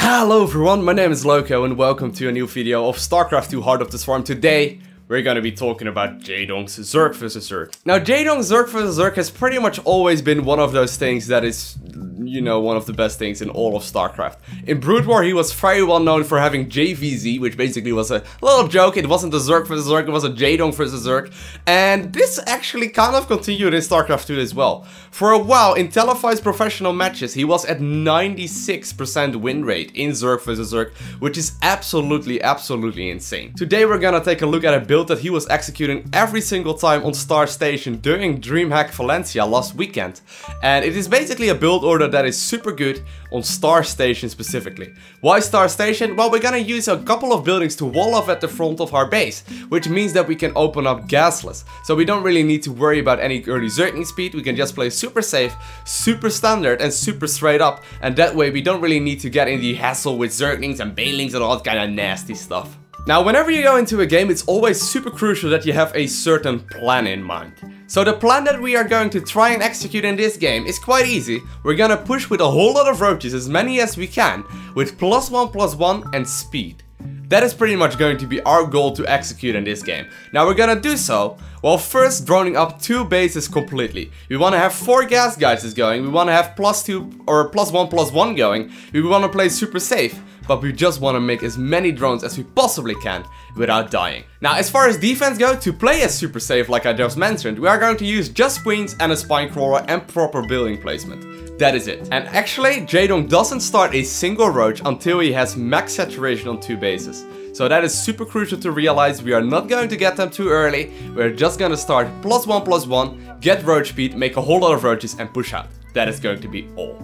Hello everyone, my name is Lowko and welcome to a new video of StarCraft 2 Heart of the Swarm. Today, we're gonna be talking about Jaedong's Zerg vs Zerg. Now, Jaedong's Zerg vs Zerg has pretty much always been one of those things that is, you know, one of the best things in all of StarCraft. In Brood War, he was very well known for having JVZ, which basically was a little joke. It wasn't a Zerg vs Zerg, it was a Jaedong vs Zerg. And this actually kind of continued in StarCraft 2 as well. For a while, in televised professional matches, he was at 96% win rate in Zerg vs Zerg, which is absolutely insane. Today, we're gonna take a look at a build that he was executing every single time on Star Station during Dreamhack Valencia last weekend. And it is basically a build order that is super good on Star Station specifically. Why Star Station? Well, we're gonna use a couple of buildings to wall off at the front of our base, which means that we can open up Gasless. So we don't really need to worry about any early Zerging speed. We can just play super safe, super standard, and super straight up. And that way we don't really need to get in the hassle with Zerglings and Banelings and all that kind of nasty stuff. Now, whenever you go into a game, it's always super crucial that you have a certain plan in mind. So the plan that we are going to try and execute in this game is quite easy. We're gonna push with a whole lot of roaches, as many as we can, with +1/+1 and speed. That is pretty much going to be our goal to execute in this game. Now we're gonna do so while first droning up 2 bases completely. We wanna have 4 Gas Geysers going, we wanna have +2 or +1/+1 going, we wanna play super safe, but we just wanna make as many drones as we possibly can without dying. Now, as far as defense goes, to play as super safe like I just mentioned, we are going to use just queens and a spine crawler and proper building placement. That is it. And actually, Jaedong doesn't start a single roach until he has max saturation on 2 bases. So that is super crucial to realize. We are not going to get them too early. We're just gonna start +1/+1, get roach speed, make a whole lot of roaches and push out. That is going to be all.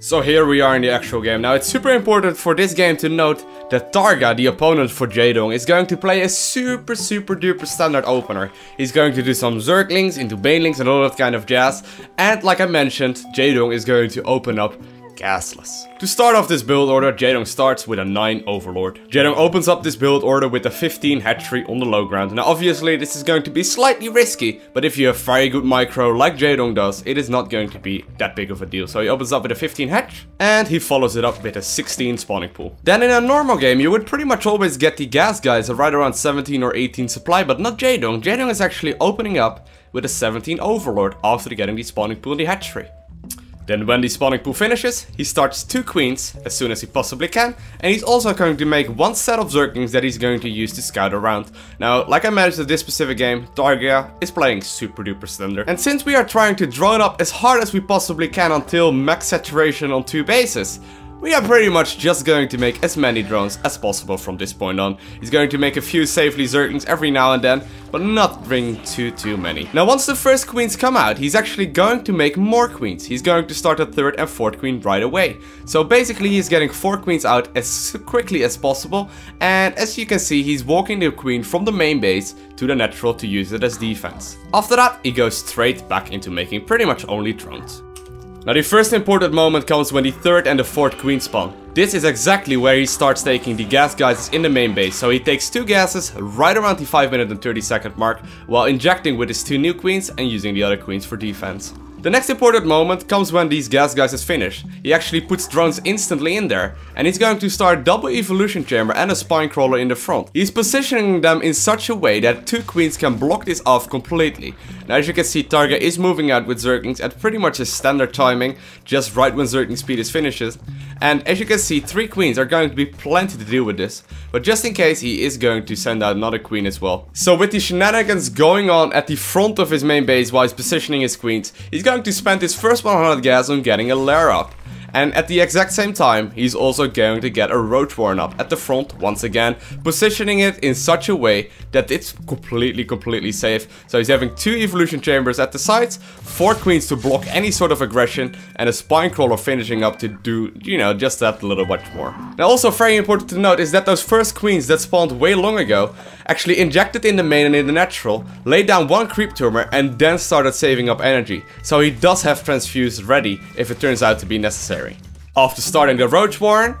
So here we are in the actual game. Now, it's super important for this game to note that Targa, the opponent for Jaedong, is going to play a super duper standard opener. He's going to do some Zerglings into Banelings and all that kind of jazz. And like I mentioned, Jaedong is going to open up Gasless. To start off this build order, Jaedong starts with a 9 Overlord. Jaedong opens up this build order with a 15 Hatchery on the low ground. Now obviously this is going to be slightly risky, but if you have very good micro like Jaedong does, it is not going to be that big of a deal. So he opens up with a 15 Hatch, and he follows it up with a 16 spawning pool. Then in a normal game, you would pretty much always get the Gas Geysers right around 17 or 18 supply, but not Jaedong. Jaedong is actually opening up with a 17 Overlord after getting the spawning pool in the Hatchery. Then when the spawning pool finishes, he starts 2 queens as soon as he possibly can, and he's also going to make 1 set of Zerglings that he's going to use to scout around. Now, like I mentioned in this specific game, Targa is playing super duper standard. And since we are trying to drone up as hard as we possibly can until max saturation on 2 bases, we are pretty much just going to make as many drones as possible from this point on. He's going to make a few safely Zerglings every now and then, but not bring too many. Now once the first queens come out, he's actually going to make more queens. He's going to start a 3rd and 4th queen right away. So basically he's getting 4 queens out as quickly as possible, and as you can see, he's walking the queen from the main base to the natural to use it as defense. After that, he goes straight back into making pretty much only drones. Now the first important moment comes when the 3rd and the 4th queen spawn. This is exactly where he starts taking the Gas Geysers in the main base. So he takes 2 gases right around the 5-minute and 30-second mark while injecting with his 2 new queens and using the other queens for defense. The next important moment comes when these Gas Geysers finish. He actually puts drones instantly in there, and he's going to start double evolution chamber and a spine crawler in the front. He's positioning them in such a way that 2 queens can block this off completely. Now as you can see, Targa is moving out with Zerglings at pretty much his standard timing, just right when Zergling speed is finishes. And as you can see, 3 queens are going to be plenty to deal with this, but just in case he is going to send out another queen as well. So with the shenanigans going on at the front of his main base while he's positioning his queens, he's going to spend his first 100 gas on getting a Lair up. And at the exact same time, he's also going to get a Roach Warren up at the front once again, positioning it in such a way that it's completely safe. So he's having 2 evolution chambers at the sides, 4 queens to block any sort of aggression, and a spine crawler finishing up to do, you know, just that little bit more. Now also very important to note is that those first queens that spawned way long ago actually injected in the main and in the natural, laid down 1 creep tumor, and then started saving up energy. So he does have transfuse ready if it turns out to be necessary. After starting the Roach Warren,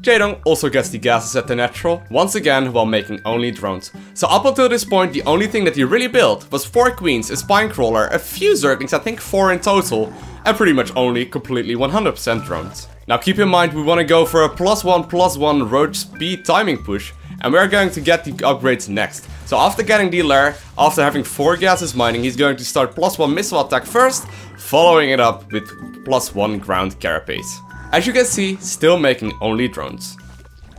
Jaedong also gets the gases at the natural, once again while making only drones. So up until this point, the only thing that he really built was 4 queens, a spine crawler, a few Zerglings, I think 4 in total, and pretty much only completely 100% drones. Now keep in mind we want to go for a +1/+1 Roach Speed timing push, and we're going to get the upgrades next. So after getting the Lair, after having 4 gases mining, he's going to start +1 missile attack first, following it up with +1 ground carapace. As you can see, still making only drones.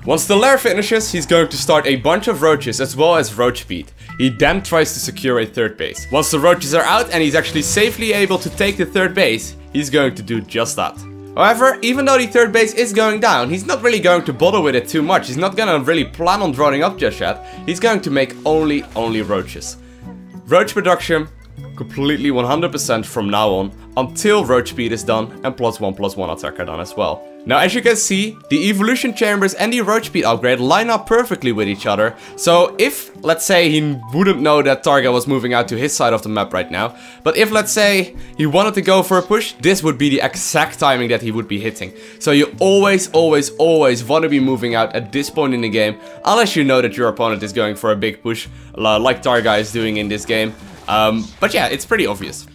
Once the Lair finishes, he's going to start a bunch of Roaches as well as Roach Speed. He then tries to secure a 3rd base. Once the Roaches are out and he's actually safely able to take the 3rd base, he's going to do just that. However, even though the 3rd base is going down, he's not really going to bother with it too much. He's not gonna really plan on droning up just yet. He's going to make only Roaches. Roach production, completely 100% from now on, until Roach Speed is done and +1/+1 attack are done as well. Now as you can see, the evolution chambers and the Roach Speed upgrade line up perfectly with each other. So if, let's say, he wouldn't know that target was moving out to his side of the map right now, but if, let's say, he wanted to go for a push, this would be the exact timing that he would be hitting. So you always want to be moving out at this point in the game, unless you know that your opponent is going for a big push, like Targa is doing in this game. But yeah, it's pretty obvious.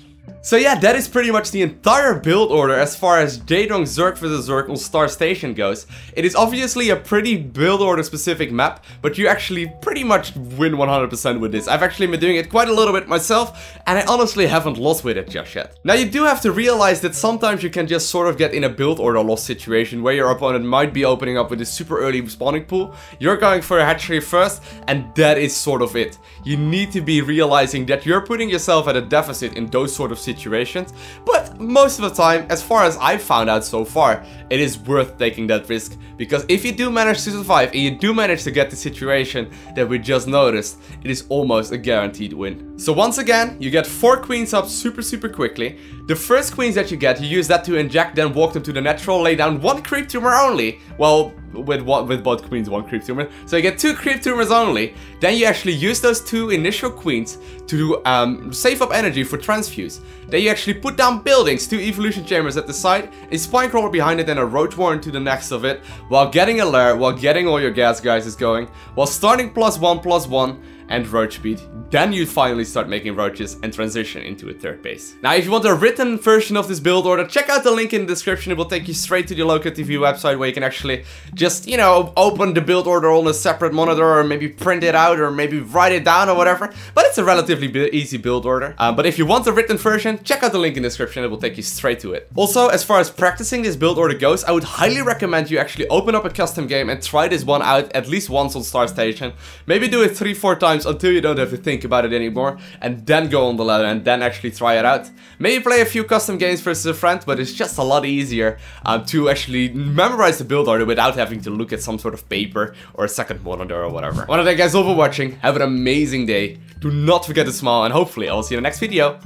So yeah, that is pretty much the entire build order as far as Jaedong Zerg vs Zerg on Star Station goes. It is obviously a pretty build order specific map, but you actually pretty much win 100% with this. I've actually been doing it quite a little bit myself, and I honestly haven't lost with it just yet. Now you do have to realize that sometimes you can just sort of get in a build order loss situation where your opponent might be opening up with a super early spawning pool. You're going for a hatchery first, and that is sort of it. You need to be realizing that you're putting yourself at a deficit in those sort of situations, but most of the time, as far as I've found out so far, it is worth taking that risk, because if you do manage to survive and you do manage to get the situation that we just noticed, it is almost a guaranteed win. So once again, you get 4 queens up super quickly. The first queens that you get, you use that to inject, then walk them to the natural, lay down 1 creep tumor only. Well, with both queens, 1 creep tumor. So you get 2 creep tumors only. Then you actually use those 2 initial queens to save up energy for transfuse. Then you actually put down buildings, 2 evolution chambers at the side, a spine crawler behind it, and a roach warren to the next of it, while getting a lair, while getting all your gas geysers going, while starting +1/+1 and roach speed. Then you finally start making roaches and transition into a 3rd base. Now if you want a written version of this build order, check out the link in the description. It will take you straight to the LowkoTV website where you can actually just, you know, open the build order on a separate monitor, or maybe print it out, or maybe write it down or whatever. But it's a relatively easy build order. But if you want a written version, check out the link in the description. It will take you straight to it. Also, as far as practicing this build order goes, I would highly recommend you actually open up a custom game and try this one out at least once on Star Station. Maybe do it 3-4 times until you don't have to think about it anymore, and then go on the ladder and then actually try it out. Maybe play a few custom games versus a friend, but it's just a lot easier to actually memorize the build order without having to look at some sort of paper or a second monitor or whatever. I want to thank you guys all for watching. Have an amazing day. Do not forget to smile, and hopefully I will see you in the next video.